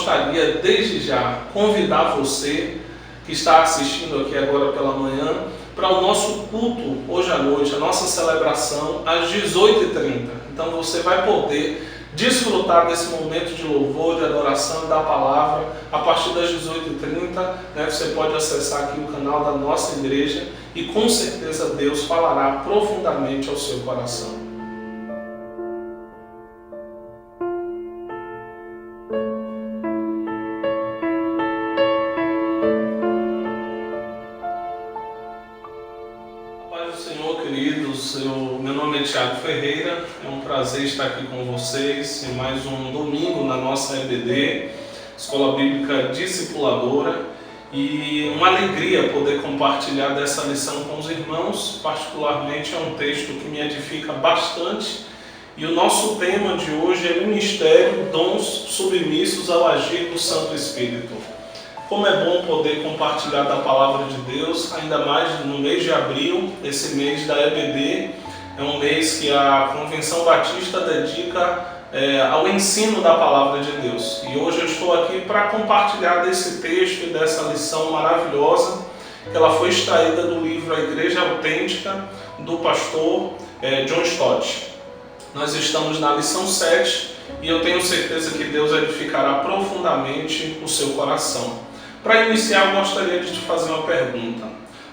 gostaria desde já convidar você que está assistindo aqui agora pela manhã para o nosso culto hoje à noite, a nossa celebração às 18h30. Então você vai poder desfrutar desse momento de louvor, de adoração da palavra a partir das 18h30. Você pode acessar aqui o canal da nossa igreja e com certeza Deus falará profundamente ao seu coração. Meu nome é Thiago Ferreira, é um prazer estar aqui com vocês em mais um domingo na nossa EBD, Escola Bíblica Discipuladora, e uma alegria poder compartilhar dessa lição com os irmãos. Particularmente é um texto que me edifica bastante, e o nosso tema de hoje é Ministério, Dons Submissos ao Agir do Santo Espírito. Como é bom poder compartilhar da Palavra de Deus, ainda mais no mês de abril, esse mês da EBD, é um mês que a Convenção Batista dedica ao ensino da Palavra de Deus. E hoje eu estou aqui para compartilhar desse texto e dessa lição maravilhosa, que ela foi extraída do livro A Igreja Autêntica, do pastor John Stott. Nós estamos na lição 7 e eu tenho certeza que Deus edificará profundamente o seu coração. Para iniciar, eu gostaria de te fazer uma pergunta.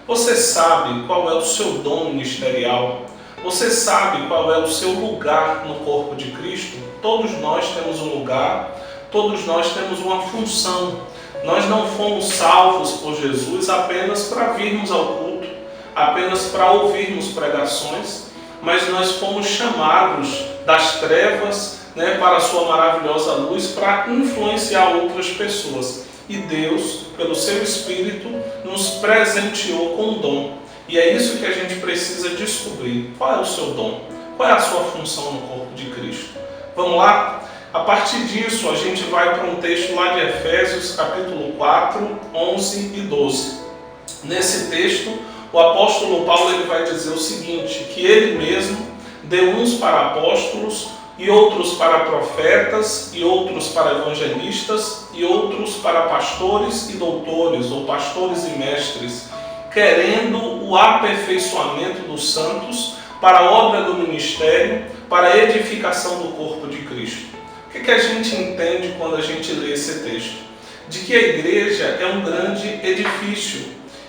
Você sabe qual é o seu dom ministerial? Você sabe qual é o seu lugar no corpo de Cristo? Todos nós temos um lugar, todos nós temos uma função. Nós não fomos salvos por Jesus apenas para virmos ao culto, apenas para ouvirmos pregações, mas nós fomos chamados das trevas, para a sua maravilhosa luz, para influenciar outras pessoas. E Deus, pelo seu Espírito, nos presenteou com um dom. E é isso que a gente precisa descobrir. Qual é o seu dom? Qual é a sua função no corpo de Cristo? Vamos lá? A partir disso, a gente vai para um texto lá de Efésios, capítulo 4, 11 e 12. Nesse texto, o apóstolo Paulo ele vai dizer o seguinte, que ele mesmo deu uns para apóstolos, e outros para profetas, e outros para evangelistas, e outros para pastores e doutores, ou pastores e mestres, querendo o aperfeiçoamento dos santos para a obra do ministério, para a edificação do corpo de Cristo. O que a gente entende quando a gente lê esse texto? De que a igreja é um grande edifício,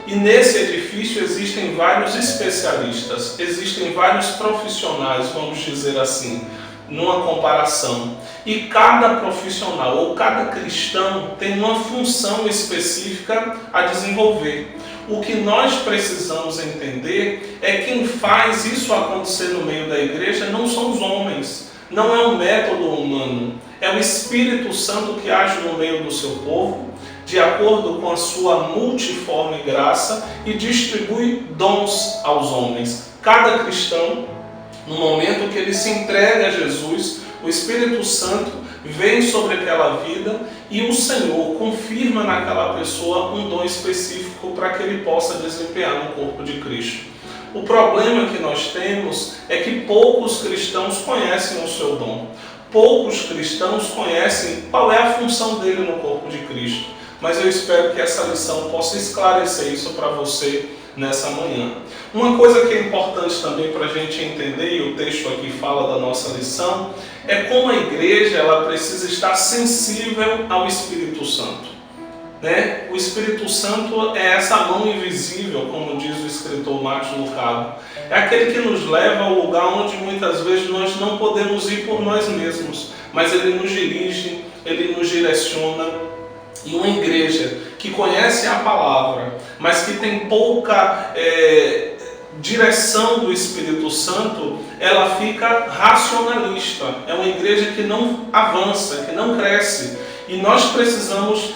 e nesse edifício existem vários especialistas, existem vários profissionais, vamos dizer assim, numa comparação. E cada profissional ou cada cristão tem uma função específica a desenvolver. O que nós precisamos entender é que quem faz isso acontecer no meio da igreja não são os homens, não é um método humano, é o Espírito Santo que age no meio do seu povo, de acordo com a sua multiforme graça, e distribui dons aos homens. Cada cristão, no momento que ele se entrega a Jesus, o Espírito Santo vem sobre aquela vida e o Senhor confirma naquela pessoa um dom específico para que ele possa desempenhar no corpo de Cristo. O problema que nós temos é que poucos cristãos conhecem o seu dom. Poucos cristãos conhecem qual é a função dele no corpo de Cristo. Mas eu espero que essa lição possa esclarecer isso para você nessa manhã. Uma coisa que é importante também para a gente entender, e o texto aqui fala da nossa lição, é como a igreja ela precisa estar sensível ao Espírito Santo. O Espírito Santo é essa mão invisível, como diz o escritor Marcos Lucado. É aquele que nos leva ao lugar onde muitas vezes nós não podemos ir por nós mesmos, mas ele nos dirige, ele nos direciona. E uma igreja que conhece a palavra, mas que tem pouca direção do Espírito Santo, ela fica racionalista. É uma igreja que não avança, que não cresce. E nós precisamos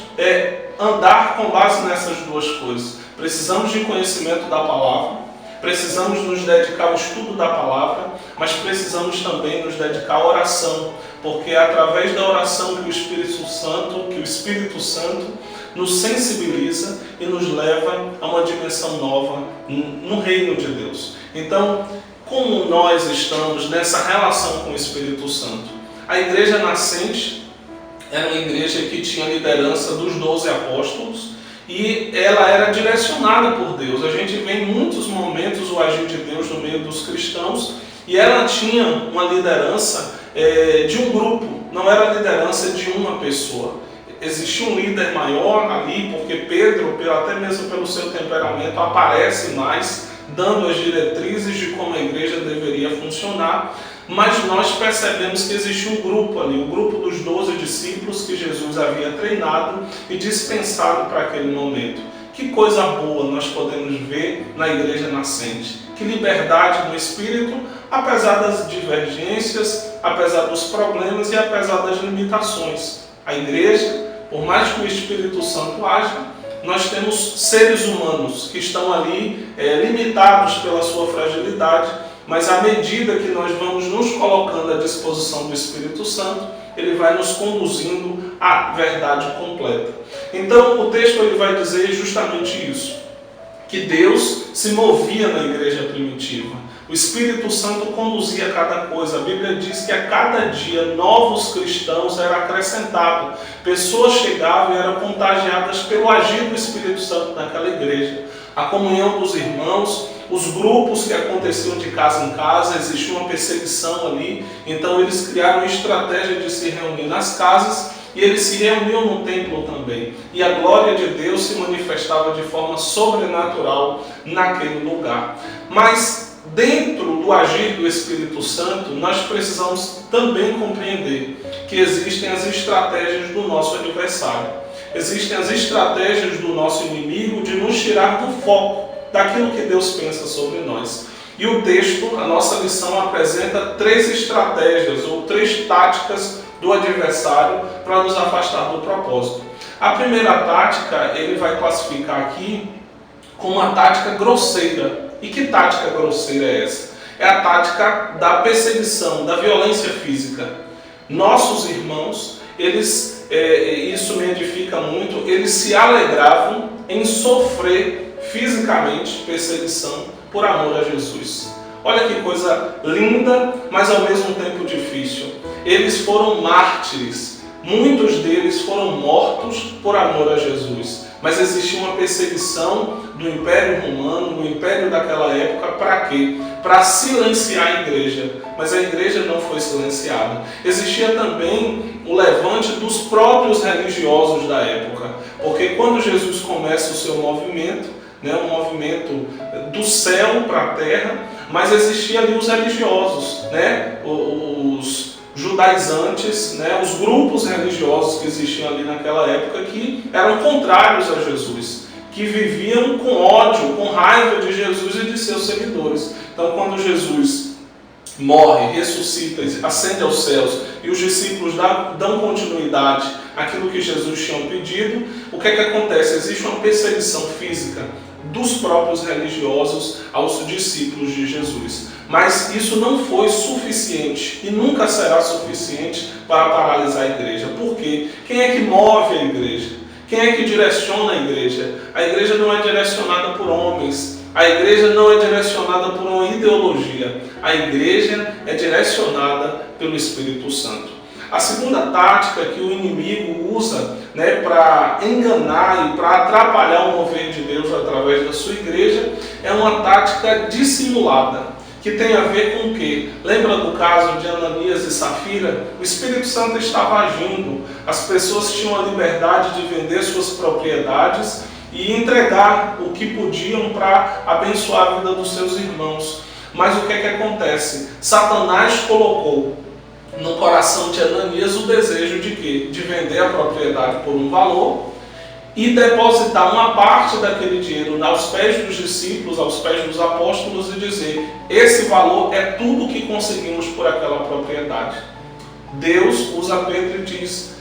andar com base nessas duas coisas. Precisamos de conhecimento da palavra, precisamos nos dedicar ao estudo da palavra, mas precisamos também nos dedicar à oração, porque é através da oração que o Espírito Santo nos sensibiliza e nos leva a uma dimensão nova no reino de Deus. Então, como nós estamos nessa relação com o Espírito Santo? A igreja nascente, era uma igreja que tinha liderança dos 12 apóstolos e ela era direcionada por Deus. A gente vê em muitos momentos o agir de Deus no meio dos cristãos e ela tinha uma liderança de um grupo, não era a liderança de uma pessoa. Existia um líder maior ali, porque Pedro, até mesmo pelo seu temperamento, aparece mais, dando as diretrizes de como a igreja deveria funcionar, mas nós percebemos que existia um grupo ali, o grupo dos 12 discípulos que Jesus havia treinado e dispensado para aquele momento. Que coisa boa nós podemos ver na igreja nascente. Que liberdade no espírito, apesar das divergências, apesar dos problemas e apesar das limitações. A igreja, por mais que o Espírito Santo haja, nós temos seres humanos que estão ali limitados pela sua fragilidade, mas à medida que nós vamos nos colocando à disposição do Espírito Santo, ele vai nos conduzindo à verdade completa. Então o texto ele vai dizer justamente isso, que Deus se movia na igreja primitiva. O Espírito Santo conduzia cada coisa. A Bíblia diz que a cada dia novos cristãos eram acrescentados. Pessoas chegavam e eram contagiadas pelo agir do Espírito Santo naquela igreja. A comunhão dos irmãos, os grupos que aconteciam de casa em casa, existia uma perseguição ali. Então eles criaram uma estratégia de se reunir nas casas e eles se reuniam no templo também. E a glória de Deus se manifestava de forma sobrenatural naquele lugar. Mas dentro do agir do Espírito Santo, nós precisamos também compreender que existem as estratégias do nosso adversário. Existem as estratégias do nosso inimigo de nos tirar do foco daquilo que Deus pensa sobre nós. E o texto, a nossa lição, apresenta 3 estratégias ou 3 táticas do adversário para nos afastar do propósito. A primeira tática, ele vai classificar aqui como uma tática grosseira. E que tática grosseira é essa? É a tática da perseguição, da violência física. Nossos irmãos, isso me edifica muito, eles se alegravam em sofrer fisicamente perseguição por amor a Jesus. Olha que coisa linda, mas ao mesmo tempo difícil. Eles foram mártires. Muitos deles foram mortos por amor a Jesus. Mas existia uma perseguição do Império Romano, do Império daquela época, para quê? Para silenciar a igreja. Mas a igreja não foi silenciada. Existia também o levante dos próprios religiosos da época. Porque quando Jesus começa o seu movimento, um movimento do céu para a terra, mas existia ali os religiosos, os judaizantes, os grupos religiosos que existiam ali naquela época que eram contrários a Jesus, que viviam com ódio, com raiva de Jesus e de seus seguidores. Então, quando Jesus morre, ressuscita, ascende aos céus e os discípulos dão continuidade àquilo que Jesus tinha pedido, o que acontece? Existe uma perseguição física dos próprios religiosos aos discípulos de Jesus. Mas isso não foi suficiente e nunca será suficiente para paralisar a igreja. Por quê? Quem é que move a igreja? Quem é que direciona a igreja? A igreja não é direcionada por homens. A igreja não é direcionada por uma ideologia. A igreja é direcionada pelo Espírito Santo. A segunda tática que o inimigo usa para enganar e para atrapalhar o mover de Deus através da sua igreja é uma tática dissimulada, que tem a ver com o quê? Lembra do caso de Ananias e Safira? O Espírito Santo estava agindo, as pessoas tinham a liberdade de vender suas propriedades e entregar o que podiam para abençoar a vida dos seus irmãos. Mas o que acontece? Satanás colocou no coração de Ananias o desejo de quê? De vender a propriedade por um valor e depositar uma parte daquele dinheiro aos pés dos discípulos, aos pés dos apóstolos e dizer: esse valor é tudo que conseguimos por aquela propriedade. Deus usa Pedro e diz: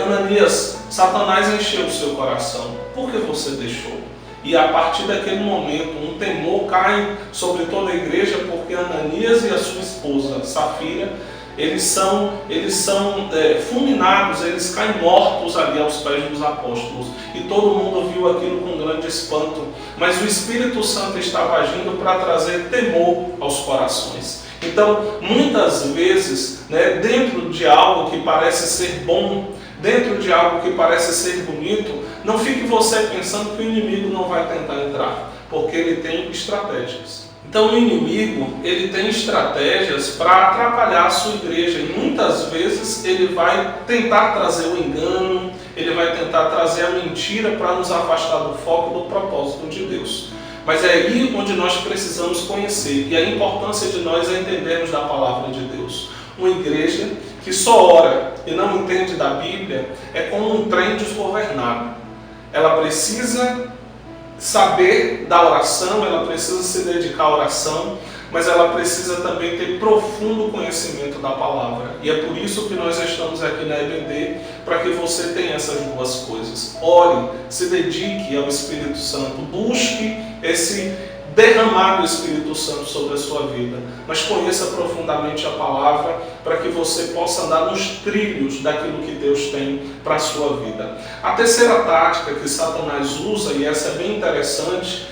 Ananias, Satanás encheu o seu coração, por que você deixou? E a partir daquele momento um temor cai sobre toda a igreja, porque Ananias e a sua esposa Safira, eles são fulminados, eles caem mortos ali aos pés dos apóstolos. E todo mundo viu aquilo com grande espanto. Mas o Espírito Santo estava agindo para trazer temor aos corações. Então, muitas vezes, dentro de algo que parece ser bom, dentro de algo que parece ser bonito, não fique você pensando que o inimigo não vai tentar entrar, porque ele tem estratégias. Então o inimigo, ele tem estratégias para atrapalhar a sua igreja e muitas vezes ele vai tentar trazer o engano, ele vai tentar trazer a mentira para nos afastar do foco do propósito de Deus. Mas é aí onde nós precisamos conhecer e a importância de nós entendermos da palavra de Deus. Uma igreja que só ora e não entende da Bíblia é como um trem desgovernado. Ela precisa saber da oração, ela precisa se dedicar à oração, mas ela precisa também ter profundo conhecimento da palavra. E é por isso que nós estamos aqui na EBD, para que você tenha essas duas coisas. Ore, se dedique ao Espírito Santo, busque esse derramar do Espírito Santo sobre a sua vida, mas conheça profundamente a palavra para que você possa andar nos trilhos daquilo que Deus tem para a sua vida. A terceira tática que Satanás usa, e essa é bem interessante,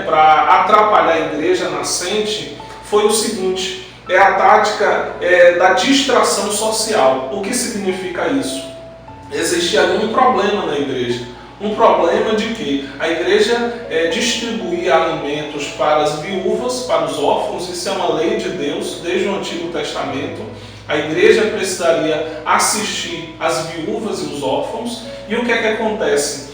para atrapalhar a igreja nascente, foi o seguinte: é a tática da distração social. O que significa isso? Existia ali um problema na igreja. Um problema de que a igreja distribuía alimentos para as viúvas, para os órfãos. Isso é uma lei de Deus desde o Antigo Testamento. A igreja precisaria assistir as viúvas e os órfãos. E o que é que acontece?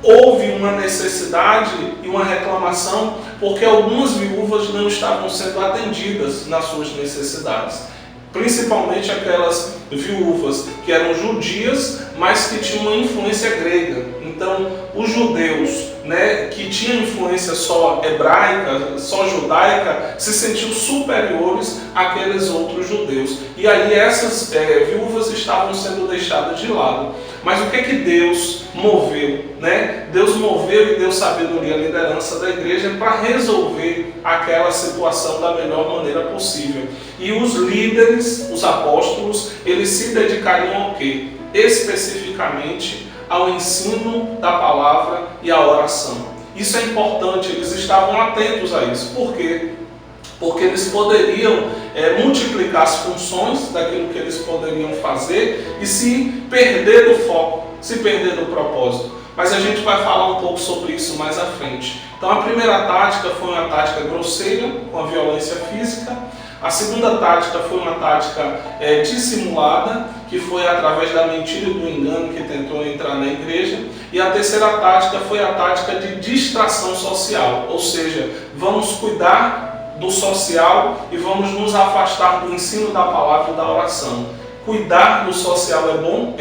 Houve uma necessidade e uma reclamação porque algumas viúvas não estavam sendo atendidas nas suas necessidades. Principalmente aquelas viúvas que eram judias, mas que tinham uma influência grega. Então, os judeus, que tinham influência só hebraica, só judaica, se sentiam superiores àqueles outros judeus. E aí essas viúvas estavam sendo deixadas de lado. Mas o que é que Deus moveu? Deus moveu e deu sabedoria à liderança da igreja para resolver aquela situação da melhor maneira possível. E os líderes, os apóstolos, eles se dedicariam ao quê? Especificamente ao ensino da palavra e à oração. Isso é importante, eles estavam atentos a isso. Por quê? Porque eles poderiam multiplicar as funções daquilo que eles poderiam fazer e se perder do foco, se perder do propósito. Mas a gente vai falar um pouco sobre isso mais à frente. Então a primeira tática foi uma tática grosseira, com a violência física. A segunda tática foi uma tática dissimulada, que foi através da mentira e do engano que tentou entrar na igreja. E a terceira tática foi a tática de distração social, ou seja, vamos cuidar do social e vamos nos afastar do ensino da palavra e da oração. Cuidar do social é bom?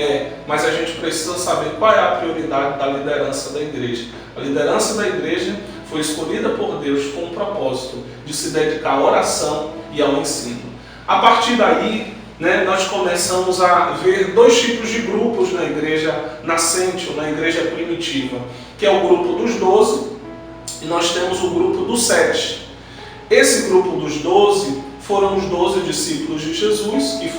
Mas a gente precisa saber qual é a prioridade da liderança da igreja. A liderança da igreja foi escolhida por Deus com o propósito de se dedicar à oração e ao ensino. A partir daí, nós começamos a ver dois tipos de grupos na igreja nascente ou na igreja primitiva, que é o grupo dos 12 e nós temos o grupo dos 7. Esse grupo dos 12 foram os 12 discípulos de Jesus que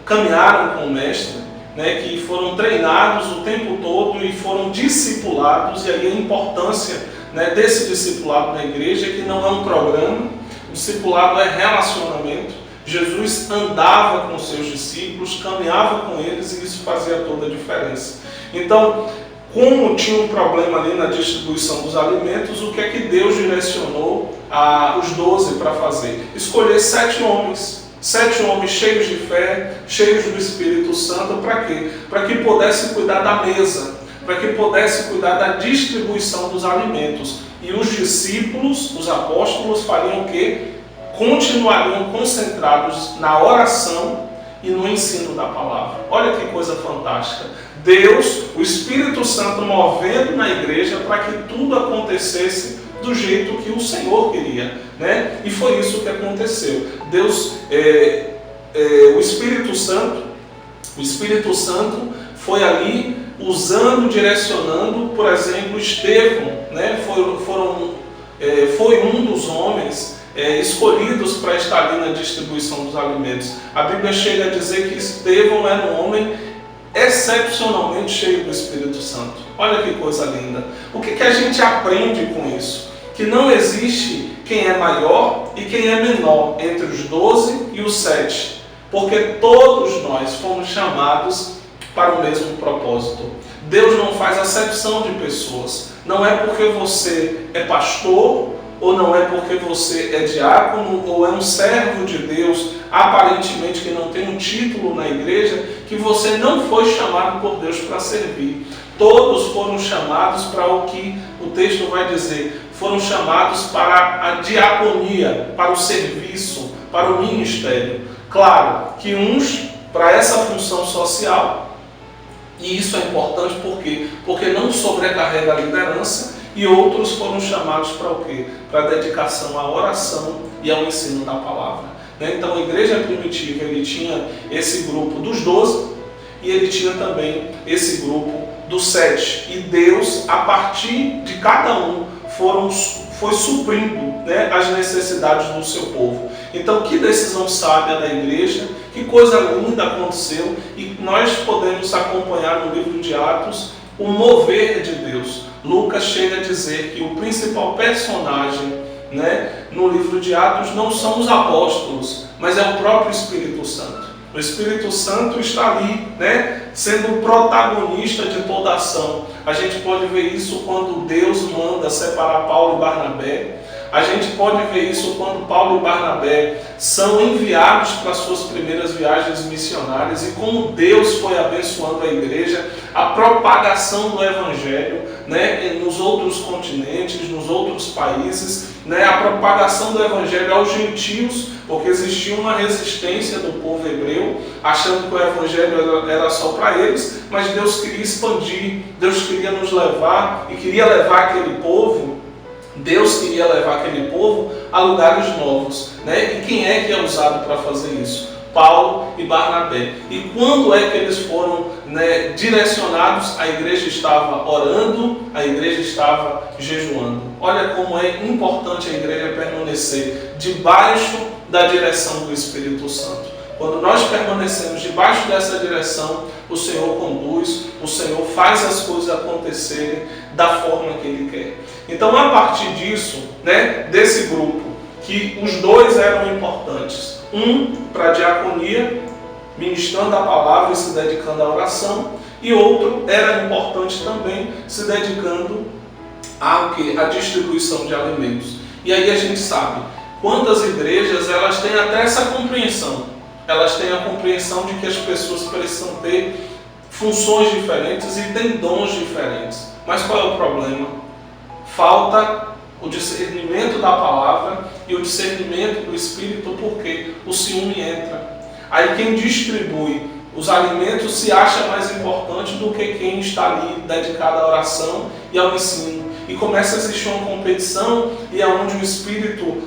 caminharam com o Mestre, que foram treinados o tempo todo e foram discipulados. E aí a importância desse discipulado na igreja, que não é um programa, o discipulado é relacionamento. Jesus andava com os seus discípulos, caminhava com eles e isso fazia toda a diferença. Então, como tinha um problema ali na distribuição dos alimentos, o que é que Deus direcionou os 12 para fazer? Escolher 7 homens. 7 homens cheios de fé, cheios do Espírito Santo, para quê? Para que pudesse cuidar da mesa, para que pudesse cuidar da distribuição dos alimentos. E os discípulos, os apóstolos, fariam o quê? Continuariam concentrados na oração e no ensino da palavra. Olha que coisa fantástica. Deus, o Espírito Santo movendo na igreja para que tudo acontecesse do jeito que o Senhor queria, E foi isso que aconteceu. Deus, o Espírito Santo foi ali usando, direcionando. Por exemplo, Estevão, foi um dos homens escolhidos para estar ali na distribuição dos alimentos. A Bíblia chega a dizer que Estevão era um homem excepcionalmente cheio do Espírito Santo. Olha que coisa linda. O que a gente aprende com isso? Que não existe quem é maior e quem é menor entre os 12 e os 7. Porque todos nós fomos chamados para o mesmo propósito. Deus não faz acepção de pessoas. Não é porque você é pastor, ou não é porque você é diácono, ou é um servo de Deus, aparentemente que não tem um título na igreja, que você não foi chamado por Deus para servir. Todos foram chamados para o que o texto vai dizer. Foram chamados para a diaconia, para o serviço, para o ministério. Claro que uns para essa função social, e isso é importante por quê? Porque não sobrecarrega a liderança, e outros foram chamados para o quê? Para a dedicação à oração e ao ensino da palavra. Então a igreja primitiva, ele tinha esse grupo dos 12 e ele tinha também esse grupo dos 7. E Deus, a partir de cada um, foi suprindo, as necessidades do seu povo. Então, que decisão sábia da igreja, que coisa linda aconteceu, e nós podemos acompanhar no livro de Atos o mover de Deus. Lucas chega a dizer que o principal personagem, no livro de Atos não são os apóstolos, mas é o próprio Espírito Santo. O Espírito Santo está ali, sendo o protagonista de toda a ação. A gente pode ver isso quando Deus manda separar Paulo e Barnabé. A gente pode ver isso quando Paulo e Barnabé são enviados para suas primeiras viagens missionárias e como Deus foi abençoando a igreja, a propagação do Evangelho, nos outros continentes, nos outros países, a propagação do Evangelho aos gentios, porque existia uma resistência do povo hebreu, achando que o Evangelho era só para eles, mas Deus queria expandir, Deus queria nos levar e queria levar aquele povo. Deus queria levar aquele povo a lugares novos. E quem é que é usado para fazer isso? Paulo e Barnabé. E quando é que eles foram direcionados? A igreja estava orando, a igreja estava jejuando. Olha como é importante a igreja permanecer debaixo da direção do Espírito Santo. Quando nós permanecemos debaixo dessa direção, o Senhor conduz, o Senhor faz as coisas acontecerem da forma que Ele quer. Então, a partir disso, desse grupo, que os dois eram importantes, um para a diaconia, ministrando a palavra e se dedicando à oração, e outro era importante também, se dedicando à distribuição de alimentos. E aí a gente sabe, quantas igrejas elas têm até essa compreensão. Elas têm a compreensão de que as pessoas precisam ter funções diferentes e têm dons diferentes. Mas qual é o problema? Falta o discernimento da palavra e o discernimento do Espírito, porque o ciúme entra. Aí quem distribui os alimentos se acha mais importante do que quem está ali dedicado à oração e ao ensino. E começa a existir uma competição e é onde o espírito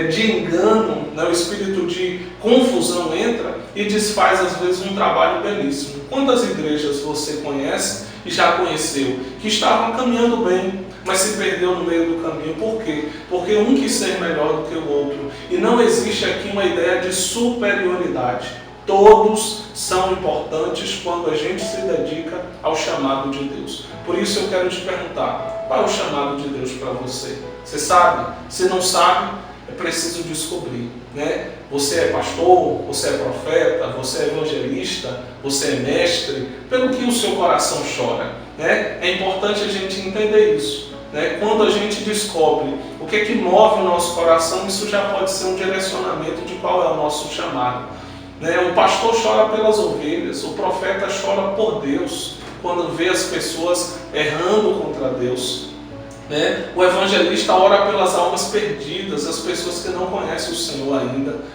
de engano, o espírito de confusão entra e desfaz às vezes um trabalho belíssimo. Quantas igrejas você conhece e já conheceu que estavam caminhando bem, mas se perdeu no meio do caminho? Por quê? Porque um quis ser melhor do que o outro. E não existe aqui uma ideia de superioridade. Todos são importantes quando a gente se dedica ao chamado de Deus. Por isso eu quero te perguntar, qual é o chamado de Deus para você? Você sabe? Se não sabe, é preciso descobrir. Você é pastor, você é profeta, você é evangelista, você é mestre, pelo que o seu coração chora. É importante a gente entender isso. Quando a gente descobre o que é que move o nosso coração, isso já pode ser um direcionamento de qual é o nosso chamado. O pastor chora pelas ovelhas, o profeta chora por Deus, quando vê as pessoas errando contra Deus. O evangelista ora pelas almas perdidas, as pessoas que não conhecem o Senhor ainda.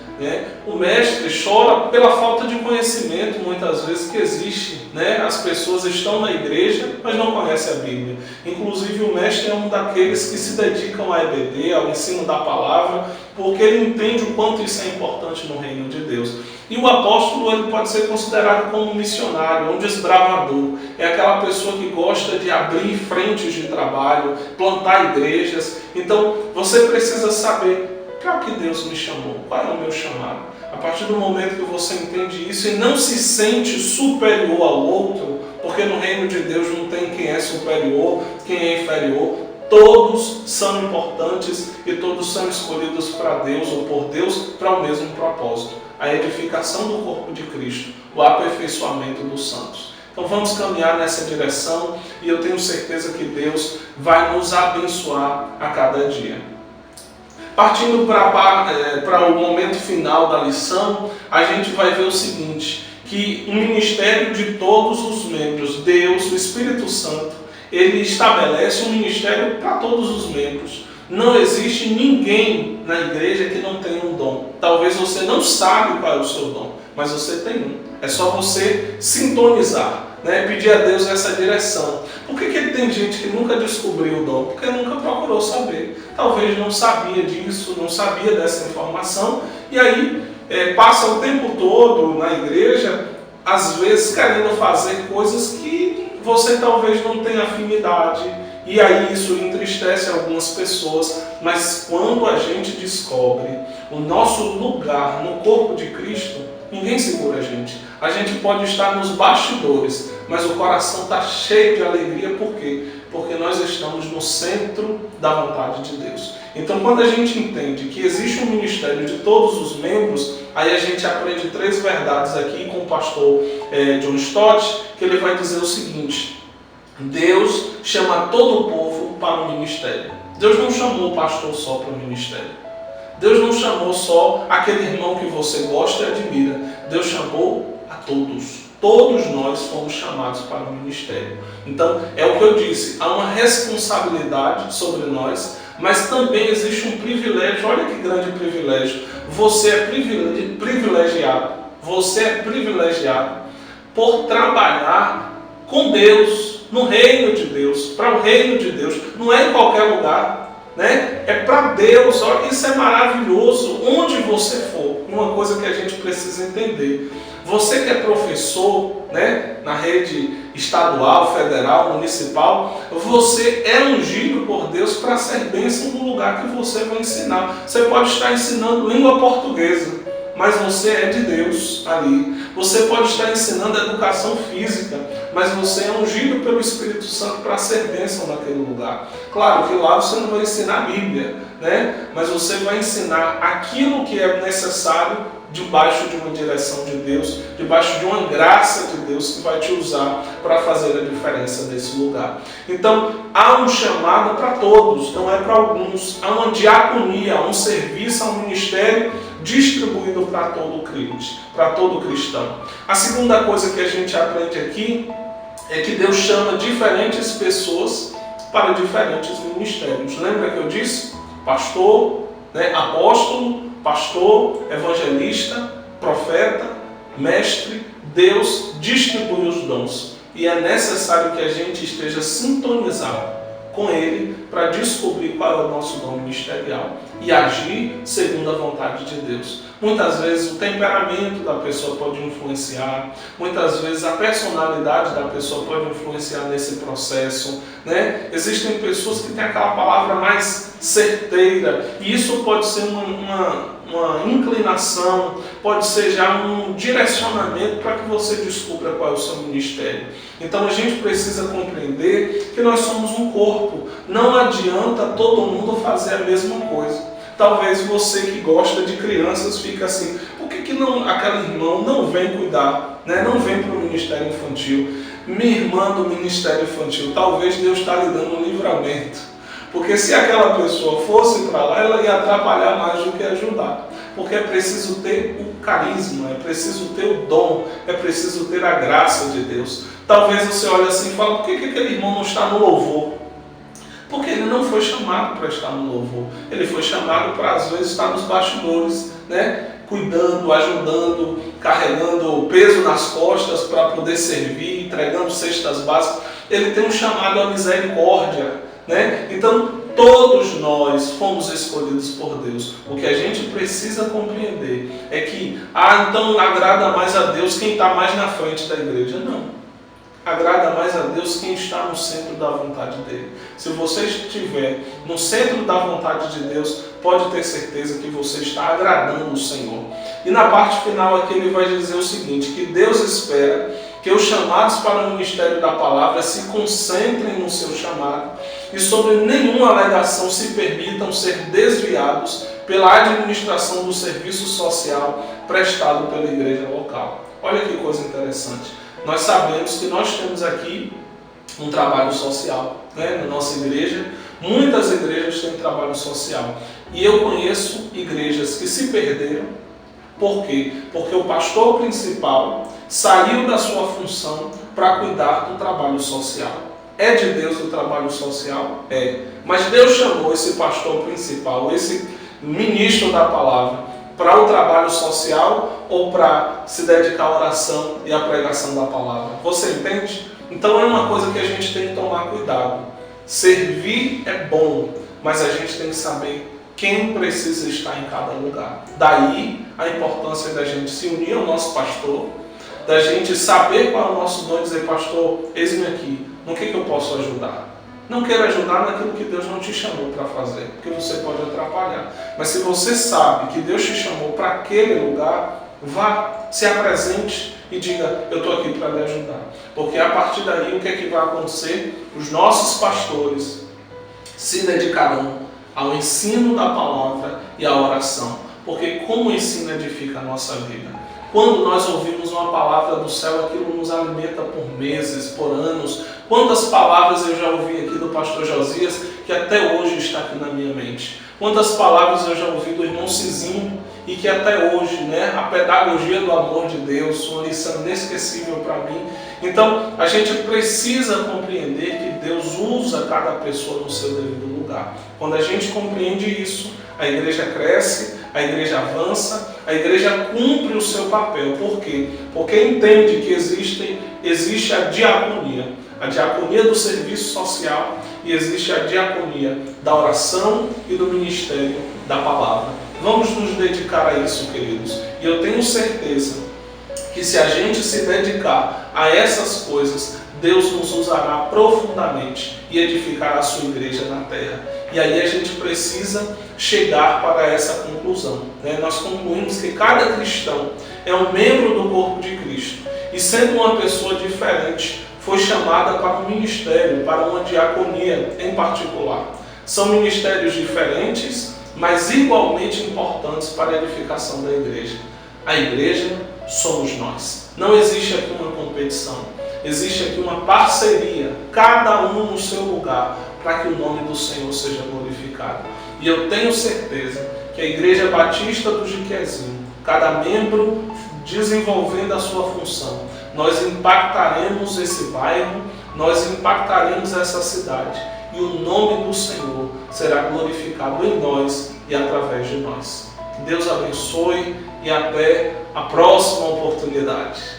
O mestre chora pela falta de conhecimento, muitas vezes, que existe. As pessoas estão na igreja, mas não conhecem a Bíblia. Inclusive o mestre é um daqueles que se dedicam à EBD, ao ensino da palavra, porque ele entende o quanto isso é importante no reino de Deus. E o apóstolo ele pode ser considerado como um missionário, um desbravador. É aquela pessoa que gosta de abrir frentes de trabalho, plantar igrejas. Então você precisa saber para que Deus me chamou, qual é o meu chamado. A partir do momento que você entende isso e não se sente superior ao outro, porque no reino de Deus não tem quem é superior, quem é inferior, Todos são importantes e todos são escolhidos para Deus ou por Deus para o mesmo propósito, a edificação do corpo de Cristo, o aperfeiçoamento dos santos. Então vamos caminhar nessa direção e eu tenho certeza que Deus vai nos abençoar a cada dia. Partindo para o momento final da lição, a gente vai ver o seguinte, que o ministério de todos os membros, Deus, o Espírito Santo, ele estabelece um ministério para todos os membros. Não existe ninguém na igreja que não tenha um dom. Talvez você não sabe qual é o seu dom, mas você tem um. É só você sintonizar, pedir a Deus essa direção. Por que tem gente que nunca descobriu o dom? Porque nunca procurou saber. Talvez não sabia disso, não sabia dessa informação, e aí passa o tempo todo na igreja, às vezes querendo fazer coisas que você talvez não tenha afinidade, e aí isso entristece algumas pessoas, mas quando a gente descobre o nosso lugar no corpo de Cristo, ninguém segura a gente. A gente pode estar nos bastidores, mas o coração está cheio de alegria. Por quê? Porque nós estamos no centro da vontade de Deus. Então, quando a gente entende que existe um ministério de todos os membros, aí a gente aprende 3 verdades aqui com o pastor John Stott, que ele vai dizer o seguinte: Deus chama todo o povo para o ministério. Deus não chamou o pastor só para o ministério. Deus não chamou só aquele irmão que você gosta e admira. Deus chamou a todos. Todos nós fomos chamados para o ministério. Então, é o que eu disse, há uma responsabilidade sobre nós, mas também existe um privilégio. Olha que grande privilégio. Você é privilegiado. Você é privilegiado por trabalhar com Deus, no reino de Deus, para o reino de Deus. Não é em qualquer lugar. É para Deus. Olha, isso é maravilhoso. Onde você for, uma coisa que a gente precisa entender. Você que é professor, na rede estadual, federal, municipal, você é ungido por Deus para ser bênção no lugar que você vai ensinar. Você pode estar ensinando língua portuguesa, mas você é de Deus ali. Você pode estar ensinando educação física, mas você é ungido pelo Espírito Santo para ser bênção naquele lugar. Claro que lá você não vai ensinar a Bíblia, mas você vai ensinar aquilo que é necessário debaixo de uma direção de Deus, debaixo de uma graça de Deus que vai te usar para fazer a diferença nesse lugar. Então, há um chamado para todos, não é para alguns. Há uma diaconia, há um serviço, há um ministério distribuído para todo crente, para todo cristão. A segunda coisa que a gente aprende aqui é que Deus chama diferentes pessoas para diferentes ministérios. Lembra que eu disse? Pastor, apóstolo, pastor, evangelista, profeta, mestre. Deus distribui os dons. E é necessário que a gente esteja sintonizado com Ele para descobrir qual é o nosso dom ministerial e agir segundo a vontade de Deus. Muitas vezes o temperamento da pessoa pode influenciar, muitas vezes a personalidade da pessoa pode influenciar nesse processo, Existem pessoas que têm aquela palavra mais certeira, e isso pode ser uma inclinação, pode ser já um direcionamento para que você descubra qual é o seu ministério. Então a gente precisa compreender que nós somos um corpo. Não adianta todo mundo fazer a mesma coisa. Talvez você que gosta de crianças fique assim: por que não, aquele irmão não vem cuidar, não vem para o ministério infantil? Minha irmã do ministério infantil, talvez Deus está lhe dando um livramento. Porque se aquela pessoa fosse para lá, ela ia atrapalhar mais do que ajudar. Porque é preciso ter o carisma, é preciso ter o dom, é preciso ter a graça de Deus. Talvez você olhe assim e fale: por que aquele irmão não está no louvor? Porque ele não foi chamado para estar no louvor. Ele foi chamado para, às vezes, estar nos bastidores, cuidando, ajudando, carregando o peso nas costas para poder servir, entregando cestas básicas. Ele tem um chamado à misericórdia, Então, todos nós fomos escolhidos por Deus. O que a gente precisa compreender é que, então agrada mais a Deus quem está mais na frente da igreja. Não. Agrada mais a Deus quem está no centro da vontade dele. Se você estiver no centro da vontade de Deus, pode ter certeza que você está agradando o Senhor. E na parte final aqui ele vai dizer o seguinte: que Deus espera que os chamados para o ministério da palavra se concentrem no seu chamado e sobre nenhuma alegação se permitam ser desviados pela administração do serviço social prestado pela igreja local. Olha que coisa interessante. Nós sabemos que nós temos aqui um trabalho social, né, na nossa igreja. Muitas igrejas têm trabalho social. E eu conheço igrejas que se perderam. Por quê? Porque o pastor principal saiu da sua função para cuidar do trabalho social. É de Deus o trabalho social? É. Mas Deus chamou esse pastor principal, esse ministro da palavra, para o trabalho social ou para se dedicar à oração e à pregação da palavra? Você entende? Então é uma coisa que a gente tem que tomar cuidado. Servir é bom, mas a gente tem que saber quem precisa estar em cada lugar. Daí a importância da gente se unir ao nosso pastor, da gente saber qual é o nosso dom e dizer: pastor, eis-me aqui, no que eu posso ajudar? Não queira ajudar naquilo que Deus não te chamou para fazer, porque você pode atrapalhar. Mas se você sabe que Deus te chamou para aquele lugar, vá, se apresente e diga: eu estou aqui para lhe ajudar. Porque a partir daí, o que é que vai acontecer? Os nossos pastores se dedicarão ao ensino da palavra e à oração. Porque como o ensino edifica a nossa vida? Quando nós ouvimos uma palavra do céu, aquilo nos alimenta por meses, por anos. Quantas palavras eu já ouvi aqui do pastor Josias, que até hoje está aqui na minha mente. Quantas palavras eu já ouvi do irmão Cizinho, e que até hoje, né, a pedagogia do amor de Deus, uma lição inesquecível para mim. Então, a gente precisa compreender que Deus usa cada pessoa no seu devido lugar. Quando a gente compreende isso, a igreja cresce, a igreja avança, a igreja cumpre o seu papel. Por quê? Porque entende que existe a diaconia do serviço social e existe a diaconia da oração e do ministério da palavra. Vamos nos dedicar a isso, queridos. E eu tenho certeza que se a gente se dedicar a essas coisas, Deus nos usará profundamente e edificará a sua igreja na terra. E aí a gente precisa chegar para essa conclusão, né? Nós concluímos que cada cristão é um membro do corpo de Cristo. E sendo uma pessoa diferente, foi chamada para um ministério, para uma diaconia em particular. São ministérios diferentes, mas igualmente importantes para a edificação da igreja. A igreja somos nós. Não existe aqui uma competição. Existe aqui uma parceria, cada um no seu lugar, para que o nome do Senhor seja glorificado. E eu tenho certeza que a Igreja Batista do Jiquezinho, cada membro desenvolvendo a sua função, nós impactaremos esse bairro, nós impactaremos essa cidade. E o nome do Senhor será glorificado em nós e através de nós. Que Deus abençoe e até a próxima oportunidade.